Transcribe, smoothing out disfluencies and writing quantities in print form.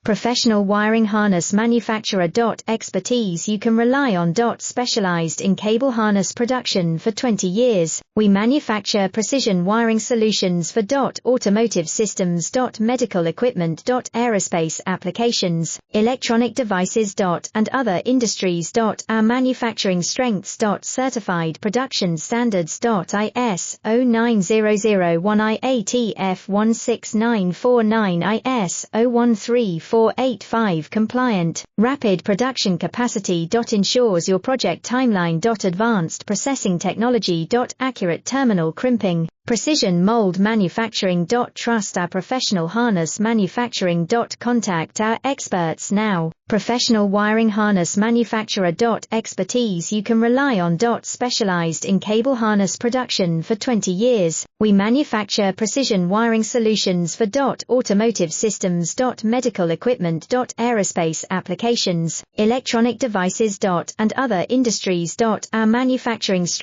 Professional wiring harness manufacturer. Expertise you can rely on. Specialized in cable harness production for 20 years, we manufacture precision wiring solutions for automotive systems. Medical equipment. Aerospace applications, electronic devices. And other industries. Our manufacturing strengths. Certified production standards. ISO 9001 IATF 16949 ISO 13485 compliant. Rapid production capacity. Ensures your project timeline. Advanced processing technology. Accurate terminal crimping. Precision mold manufacturing. Trust our professional harness manufacturing. Contact our experts now. Professional wiring harness manufacturer. Expertise you can rely on. Specialized in cable harness production for 20 years, we manufacture precision wiring solutions for automotive systems. Medical equipment. Aerospace applications, electronic devices. And other industries. Our manufacturing strength